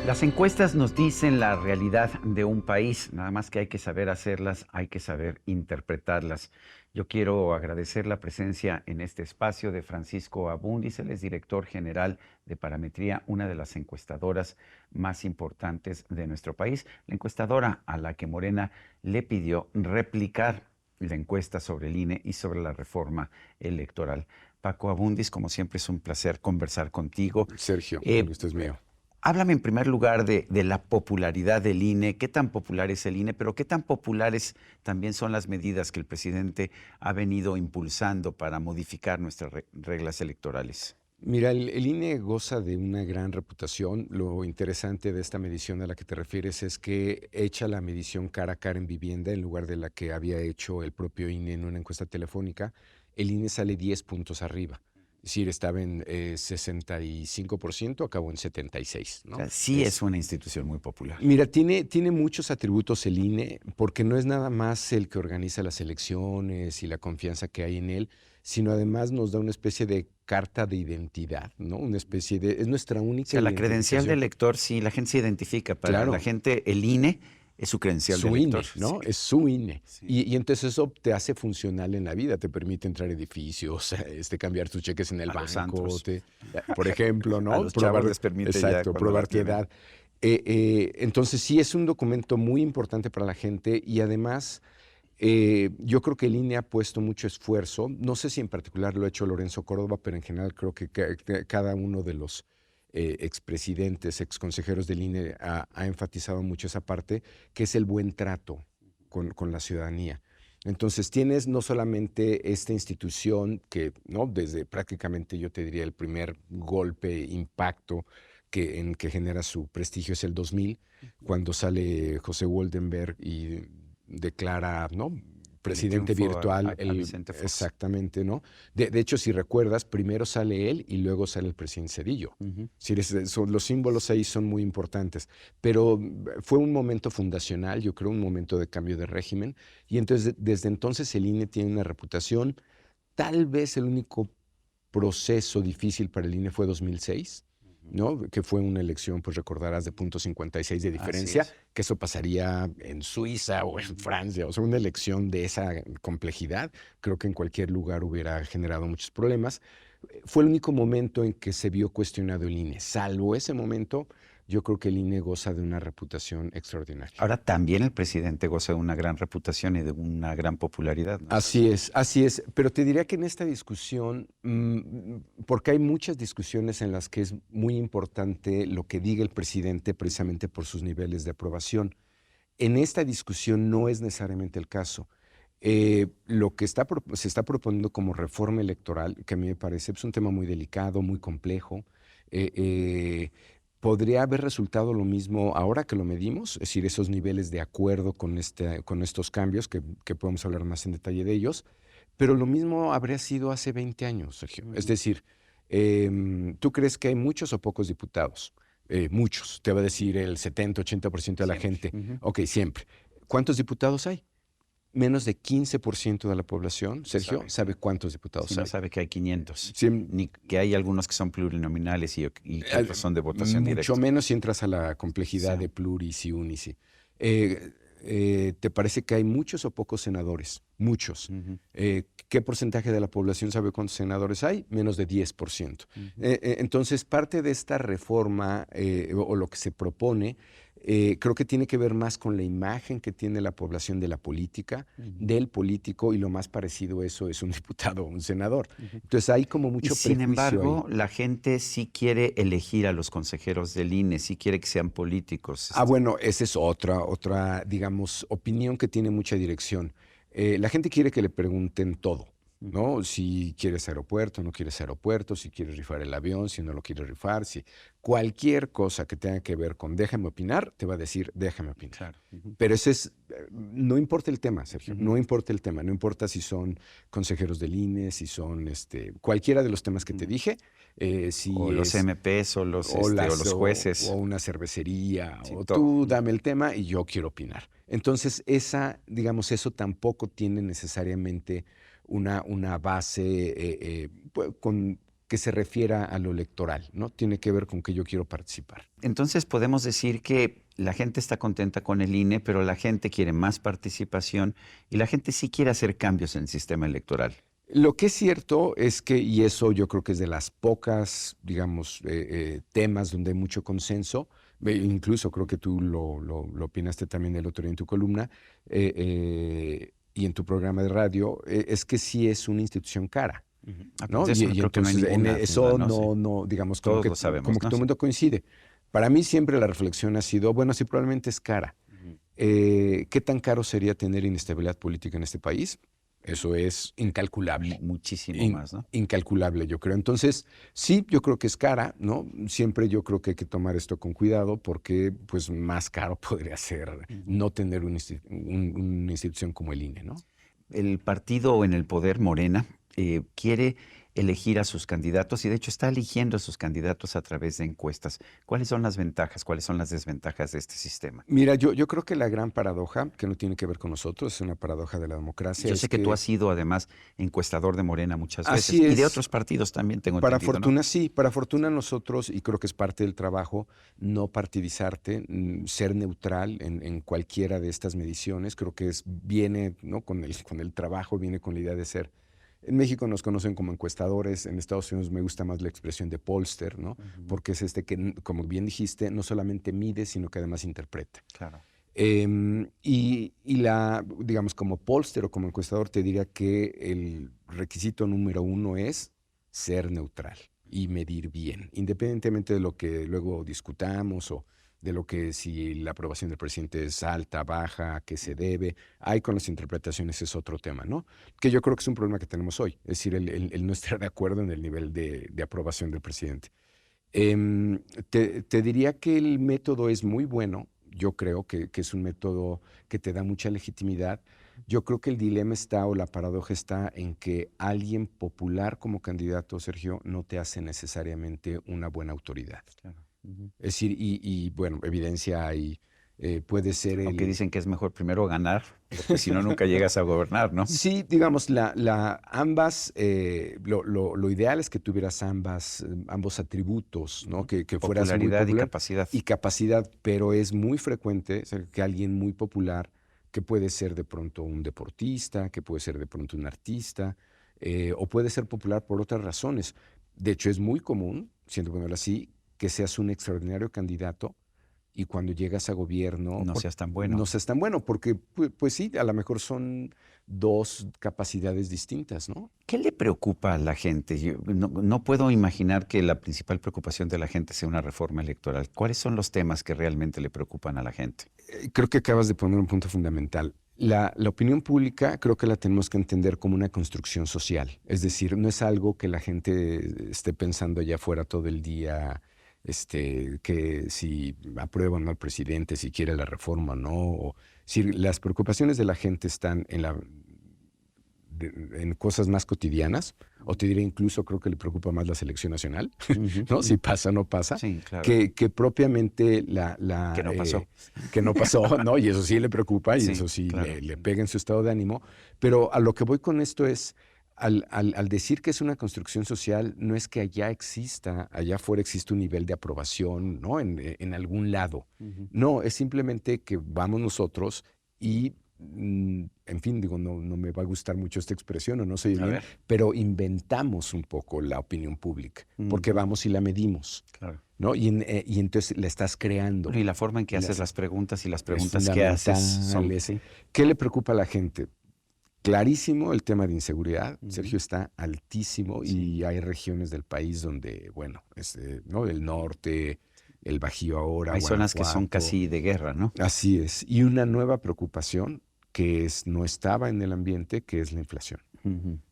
Las encuestas nos dicen la realidad de un país, nada más que hay que saber hacerlas, hay que saber interpretarlas. Yo quiero agradecer la presencia en este espacio de Francisco Abundis, él es director general de Parametría, una de las encuestadoras más importantes de nuestro país, la encuestadora a la que Morena le pidió replicar la encuesta sobre el INE y sobre la reforma electoral. Paco Abundis, como siempre es un placer conversar contigo. Sergio, el Eh, gusto es mío. Háblame en primer lugar de la popularidad del INE, qué tan popular es el INE, pero qué tan populares también son las medidas que el presidente ha venido impulsando para modificar nuestras reglas electorales. Mira, el INE goza de una gran reputación. Lo interesante de esta medición a la que te refieres es que echa la medición cara a cara en vivienda en lugar de la que había hecho el propio INE en una encuesta telefónica. El INE sale 10 puntos arriba. Es decir, estaba en 65%, acabó en 76%, O ¿no? sea, sí es una institución muy popular. Mira, tiene muchos atributos el INE, porque no es nada más el que organiza las elecciones y la confianza que hay en él, sino además nos da una especie de carta de identidad, ¿no? Una especie de, es nuestra O única sea, la credencial de identificación. elector, sí, la gente se identifica. Para la Claro, gente, el INE es su credencial de su elector. INE, Sí, ¿no? Es su INE. sí. Y entonces eso te hace funcional en la vida, te permite entrar a edificios, cambiar tus cheques en el A los banco, antros. por ejemplo, A ¿no? los chavos Probar, les permite ya exacto, cuando la probar tu tienen. edad. Entonces sí es un documento muy importante para la gente y además yo creo que el INE ha puesto mucho esfuerzo. No sé si en particular lo ha hecho Lorenzo Córdoba, pero en general creo que cada uno de los expresidentes, exconsejeros del INE ha enfatizado mucho esa parte, que es el buen trato con la ciudadanía. Entonces tienes no solamente esta institución que, ¿no? Desde prácticamente yo te diría el primer golpe, impacto en que genera su prestigio es el 2000, cuando sale José Woldenberg y declara, ¿no? El Presidente triunfo virtual, a Vicente Fox. exactamente, ¿no? De hecho, si recuerdas, primero sale él y luego sale el presidente Cedillo. Ujú. Si los símbolos ahí son muy importantes, pero fue un momento fundacional, yo creo, un momento de cambio de régimen, y entonces desde entonces el INE tiene una reputación. Tal vez el único proceso difícil para el INE fue 2006, ¿no? Que fue una elección, pues recordarás, de .56 de Así diferencia, es. que eso pasaría en Suiza o en Francia. O sea, una elección de esa complejidad, creo que en cualquier lugar hubiera generado muchos problemas. Fue el único momento en que se vio cuestionado el INE. Salvo ese momento, yo creo que el INE goza de una reputación extraordinaria. Ahora también el presidente goza de una gran reputación y de una gran popularidad, ¿no es así? Así es. Pero te diría que en esta discusión, porque hay muchas discusiones en las que es muy importante lo que diga el presidente precisamente por sus niveles de aprobación. En esta discusión no es necesariamente el caso. Lo que se está proponiendo como reforma electoral, que a mí me parece es un tema muy delicado, muy complejo, eh, eh, podría haber resultado lo mismo ahora que lo medimos, es decir, esos niveles de acuerdo con estos cambios, que podemos hablar más en detalle de ellos, pero lo mismo habría sido hace 20 años, Sergio. Es Ujú. decir, ¿tú crees que hay muchos o pocos diputados? Muchos, te va a decir el 70-80% de la Siempre. gente. Ujú. Ok, siempre. ¿Cuántos diputados hay? Menos de 15% de la población, No Sergio, sabe, sabe cuántos si diputados no hay. sabe que hay 500, Siem- ni que hay algunos que son plurinominales y que otros son de votación Mucho directa. menos si entras a la Sí. complejidad de pluris y unici. ¿Te parece que hay muchos o pocos senadores? Muchos. Ujú, ¿Qué porcentaje de la población sabe cuántos senadores hay? Menos de 10%. ujú, Entonces, parte de esta reforma o lo que se propone, creo que tiene que ver más con la imagen que tiene la población de la política, ujú, del político, y lo más parecido a eso es un diputado o un senador. ujú. Entonces, hay como Y mucho sin prejuicio ahí. embargo, la gente sí quiere elegir a los consejeros del INE, sí quiere que sean políticos. Bueno, esa es otra, digamos, opinión que tiene mucha dirección. La gente quiere que le pregunten todo, Ujú, ¿no? Si quieres aeropuerto, no quieres aeropuerto, si quieres rifar el avión, si no lo quieres rifar, si cualquier cosa que tenga que ver con déjame opinar, te va a decir déjame opinar. claro. Ujú, Pero no importa el tema, Sergio, ujú, no importa el tema, no importa si son consejeros del INE, si son cualquiera de los temas que te ujú. dije, O si los es MPs o los o jueces. una cervecería, Sí, o todo. tú Ujú. dame el tema y yo quiero opinar. Entonces, digamos, eso tampoco tiene necesariamente una base que se refiera a lo electoral, ¿no? Tiene que ver con que yo quiero participar. Entonces podemos decir que la gente está contenta con el INE, pero la gente quiere más participación y la gente sí quiere hacer cambios en el sistema electoral. Lo que es cierto es que, y eso yo creo que es de las pocas, digamos, temas donde hay mucho consenso, incluso creo que tú lo opinaste también el otro día en tu columna y en tu programa de radio, es que sí es una institución cara. ¿No? Pues eso creo que no hay entonces en ninguna eso duda, ¿no? Sí. no, digamos, Todos lo sabemos, como que ¿no? todo el Sí. mundo coincide. Para mí siempre la reflexión ha sido, bueno, sí, probablemente es cara. ¿Qué tan caro sería tener inestabilidad política en este país? Eso es incalculable. Muchísimo más, ¿no? Incalculable, yo creo. Entonces, sí, yo creo que es cara, ¿no? Siempre yo creo que hay que tomar esto con cuidado porque, pues, más caro podría ser no tener una institución como el INE, ¿no? El partido en el poder, Morena, quiere elegir a sus candidatos y de hecho está eligiendo a sus candidatos a través de encuestas. ¿Cuáles son las ventajas, cuáles son las desventajas de este sistema? Mira, yo creo que la gran paradoja, que no tiene que ver con nosotros, es una paradoja de la democracia. Yo es sé que tú has sido además encuestador de Morena muchas veces Así y de es. otros partidos también tengo Para entendido, fortuna ¿no? sí, para fortuna nosotros, y creo que es parte del trabajo, no partidizarte, ser neutral en cualquiera de estas mediciones, creo que viene, ¿no? con el trabajo, viene con la idea de ser. En México nos conocen como encuestadores, en Estados Unidos me gusta más la expresión de pollster, ¿no? Porque es que, como bien dijiste, no solamente mide, sino que además interpreta. Claro. Digamos, como pollster o como encuestador, te diría que el requisito número uno es ser neutral y medir bien, independientemente de lo que luego discutamos o de lo que si la aprobación del presidente es alta, baja, a qué se debe. Ahí con las interpretaciones es otro tema, ¿no? Que yo creo que es un problema que tenemos hoy, es decir, el no estar de acuerdo en el nivel de aprobación del presidente. Te diría que el método es muy bueno. Yo creo que es un método que te da mucha legitimidad. Yo creo que el dilema está o la paradoja está en que alguien popular como candidato, Sergio, no te hace necesariamente una buena autoridad. Claro. Es decir, y bueno, evidencia hay, puede ser Aunque dicen que es mejor primero ganar, porque si no, nunca llegas a gobernar, ¿no? Sí, digamos, ambas, lo ideal es que tuvieras ambos atributos, ¿no? Que fueras muy Popularidad y popular capacidad. y capacidad, pero es muy frecuente que alguien muy popular, que puede ser de pronto un deportista, que puede ser de pronto un artista, o puede ser popular por otras razones. De hecho, es muy común, siento ponerlo así, que seas un extraordinario candidato y cuando llegas a gobierno No seas tan bueno. no seas tan bueno, porque pues sí, a lo mejor son dos capacidades distintas, ¿no? ¿Qué le preocupa a la gente? Yo no puedo imaginar que la principal preocupación de la gente sea una reforma electoral. ¿Cuáles son los temas que realmente le preocupan a la gente? Creo que acabas de poner un punto fundamental. La opinión pública creo que la tenemos que entender como una construcción social. Es decir, no es algo que la gente esté pensando allá afuera todo el día, que si aprueba o no al presidente, si quiere la reforma o no. Si las preocupaciones de la gente están en cosas más cotidianas, o te diré incluso creo que le preocupa más la selección nacional, ¿no? Si pasa o no pasa, Sí, claro. que propiamente Que no pasó. que no pasó, ¿no? Y eso sí le preocupa y Sí, eso sí claro. le pega en su estado de ánimo. Pero a lo que voy con esto es, al decir que es una construcción social, no es que allá afuera existe un nivel de aprobación, ¿no? En algún lado. No, es simplemente que vamos nosotros y en fin, digo, no me va a gustar mucho esta expresión o no sé A bien, ver. pero inventamos un poco la opinión pública, porque vamos y la medimos, Claro. ¿no? Y entonces la estás creando. Bueno, y la forma en que La- haces las preguntas y las Es preguntas que haces son... fundamental. Sí. ¿Qué le preocupa a la gente? Clarísimo el tema de inseguridad. Sergio, está altísimo y hay regiones del país donde, bueno, ¿no? El norte, el Bajío ahora, Hay zonas que son Guanajuato. casi de guerra, ¿no? Así es. Y una nueva preocupación que no estaba en el ambiente, que es la inflación.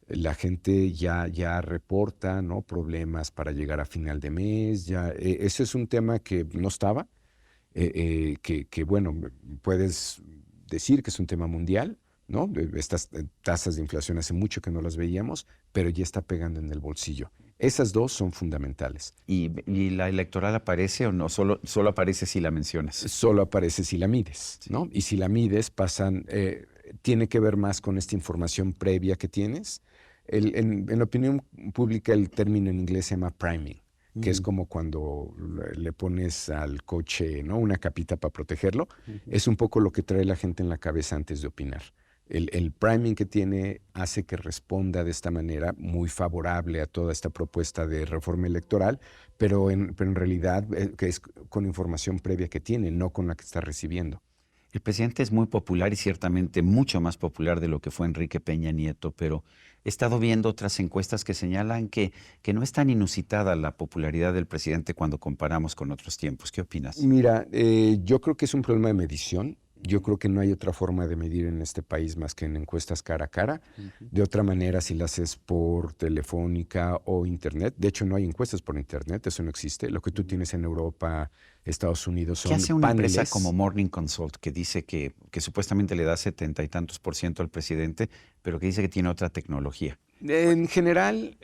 La gente ya reporta, ¿no? Problemas para llegar a final de mes. Ese es un tema que no estaba, que, bueno, puedes decir que es un tema mundial, ¿no? Estas tasas de inflación hace mucho que no las veíamos, pero ya está pegando en el bolsillo. Esas dos son fundamentales. ¿Y la electoral aparece o no? Solo aparece si la mencionas. Solo aparece si la mides, ¿no? Y si la mides, tiene que ver más con esta información previa que tienes. En la opinión pública el término en inglés se llama priming, que es Ujú, como cuando le pones al coche, ¿no?, una capita para protegerlo. ujú. Es un poco lo que trae la gente en la cabeza antes de opinar. El priming que tiene hace que responda de esta manera muy favorable a toda esta propuesta de reforma electoral, pero en realidad que es con información previa que tiene, no con la que está recibiendo. El presidente es muy popular y ciertamente mucho más popular de lo que fue Enrique Peña Nieto, pero he estado viendo otras encuestas que señalan que no es tan inusitada la popularidad del presidente cuando comparamos con otros tiempos. ¿Qué opinas? Mira, yo creo que es un problema de medición. Yo creo que no hay otra forma de medir en este país más que en encuestas cara a cara. Ujú. De otra manera, si las haces por telefónica o internet. De hecho, no hay encuestas por internet, eso no existe. Lo que tú Mm. tienes en Europa, Estados Unidos ¿Qué son hace una empresa como paneles. Morning Consult que dice que supuestamente le da 70 y tantos por ciento al presidente, pero que dice que tiene otra tecnología? En general,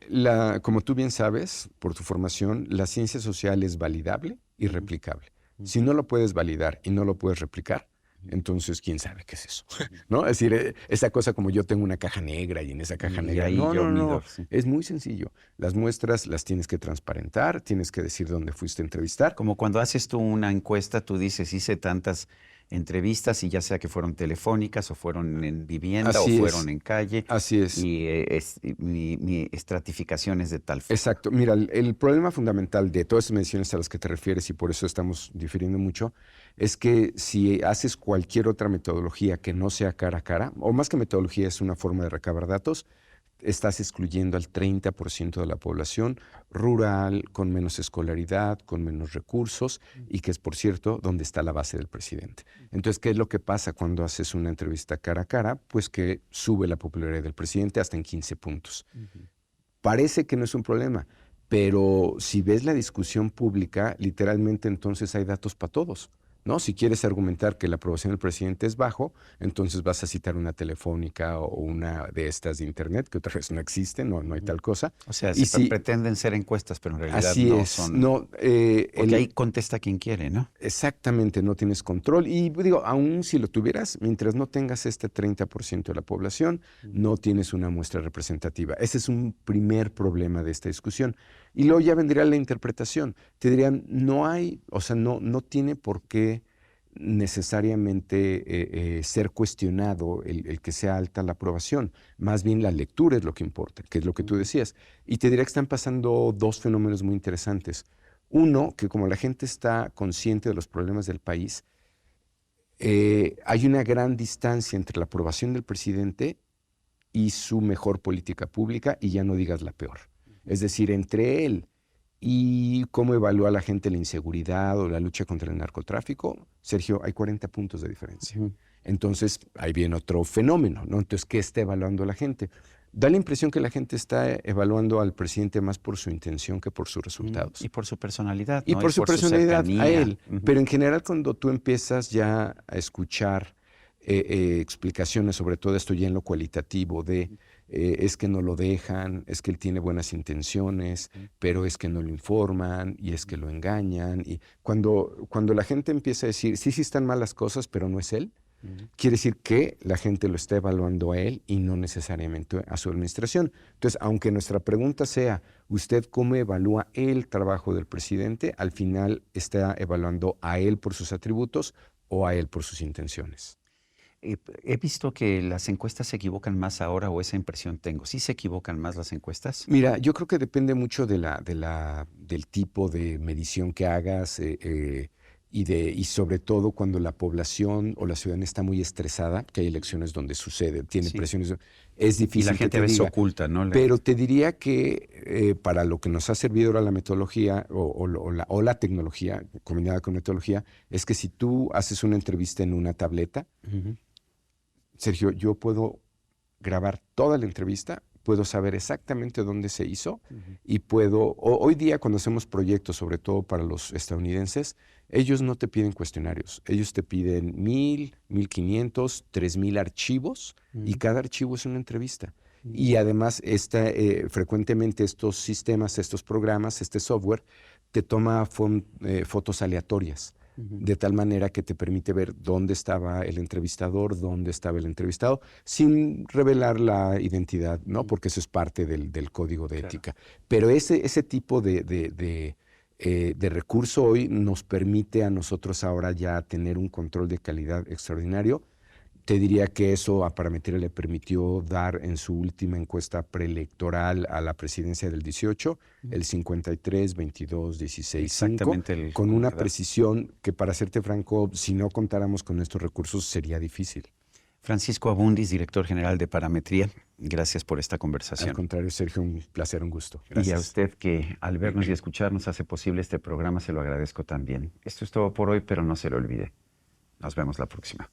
como tú bien sabes, por tu formación, la ciencia social es validable y Ujú, replicable. Si ujú, no lo puedes validar y no lo puedes replicar, ujú, entonces quién sabe qué es eso, ujú. ¿no? Es decir, esa cosa como yo tengo una caja negra y en esa caja Y negra, ahí no, yo no, no, mido, sí. es muy sencillo. Las muestras las tienes que transparentar, tienes que decir dónde fuiste a entrevistar. Como cuando haces tú una encuesta, tú dices, hice tantas entrevistas y ya sea que fueron telefónicas o fueron en vivienda o Así fueron es, en calle así es. y y mi estratificación es de tal forma. Exacto. Mira, el problema fundamental de todas esas mediciones a las que te refieres, y por eso estamos difiriendo mucho, es que si haces cualquier otra metodología que no sea cara a cara, o más que metodología es una forma de recabar datos, estás excluyendo al 30% de la población rural, con menos escolaridad, con menos recursos, y que es, por cierto, donde está la base del presidente. Entonces, ¿qué es lo que pasa cuando haces una entrevista cara a cara? Pues que sube la popularidad del presidente hasta en 15 puntos. Ujú. Parece que no es un problema, pero si ves la discusión pública, literalmente entonces hay datos para todos, ¿no? Si quieres argumentar que la aprobación del presidente es bajo, entonces vas a citar una telefónica o una de estas de internet, que otra vez no existe, no hay Ujú. tal cosa. O sea, Y si pretenden ser encuestas, pero en realidad así no es, son, no, porque ahí contesta quien quiere, ¿no? exactamente, no tienes control. Y digo, aún si lo tuvieras, mientras no tengas este 30% de la población, Ujú. no tienes una muestra representativa. Ese es un primer problema de esta discusión. Y luego ya vendría la interpretación. Te dirían, no hay, o sea, no tiene por qué necesariamente ser cuestionado el que sea alta la aprobación. Más bien la lectura es lo que importa, que es lo que tú Ujú. decías. Y te diría que están pasando dos fenómenos muy interesantes. Uno, que como la gente está consciente de los problemas del país, hay una gran distancia entre la aprobación del presidente y su mejor política pública, y ya no digas la peor. Es decir, entre él y cómo evalúa la gente la inseguridad o la lucha contra el narcotráfico, Sergio, hay 40 puntos de diferencia. Ujú. Entonces, ahí viene otro fenómeno, ¿no? Entonces, ¿qué está evaluando la gente? Da la impresión que la gente está evaluando al presidente más por su intención que por sus Y resultados. por su personalidad, Y ¿no? Y por su por su personalidad a cercanía. él. Ujú, Pero en general, cuando tú empiezas ya a escuchar explicaciones sobre todo esto ya en lo cualitativo de es que no lo dejan, es que él tiene buenas intenciones, ujú, pero es que no lo informan y es que ujú, lo engañan. Y cuando la gente empieza a decir, sí, sí están mal las cosas, pero no es él, ujú. quiere decir que la gente lo está evaluando a él y no necesariamente a su administración. Entonces, aunque nuestra pregunta sea, ¿usted cómo evalúa el trabajo del presidente? Al final está evaluando a él por sus atributos o a él por sus intenciones. He visto que las encuestas se equivocan más ahora, o esa impresión tengo. ¿Sí se equivocan más las encuestas? Mira, yo creo que depende mucho del tipo de medición que hagas y sobre todo cuando la población o la ciudadanía está muy estresada, que hay elecciones donde sucede, tiene Sí. presiones, es Y la difícil que gente a te veces diga. oculta, ¿no? Pero te diría que para lo que nos ha servido ahora la metodología o la tecnología combinada con metodología, es que si tú haces una entrevista en una tableta, Ujú, Sergio, yo puedo grabar toda la entrevista, puedo saber exactamente dónde se hizo ujú, y hoy día cuando hacemos proyectos, sobre todo para los estadounidenses, ellos no te piden cuestionarios, ellos te piden 1,000, 1,500, 3,000 archivos y ujú, cada archivo es una entrevista. ujú, Y además, frecuentemente estos sistemas, estos programas, este software, te toma fotos aleatorias. de tal manera que te permite ver dónde estaba el entrevistador, dónde estaba el entrevistado, sin revelar la identidad, ¿no? Porque eso es parte del código de ética. Pero ese tipo de recurso hoy nos permite a nosotros ahora ya tener un control de calidad extraordinario. Te diría que eso a Parametría le permitió dar en su última encuesta preelectoral a la presidencia del 18, el 53, 22, 16, 5, con una precisión que, para serte franco, si no contáramos con estos recursos sería difícil. Francisco Abundis, director general de Parametría, gracias por esta conversación. Al contrario, Sergio, un placer, un gusto. Gracias. Y a usted, que al vernos y escucharnos hace posible este programa, se lo agradezco también. Esto es todo por hoy, pero no se lo olvide. Nos vemos la próxima.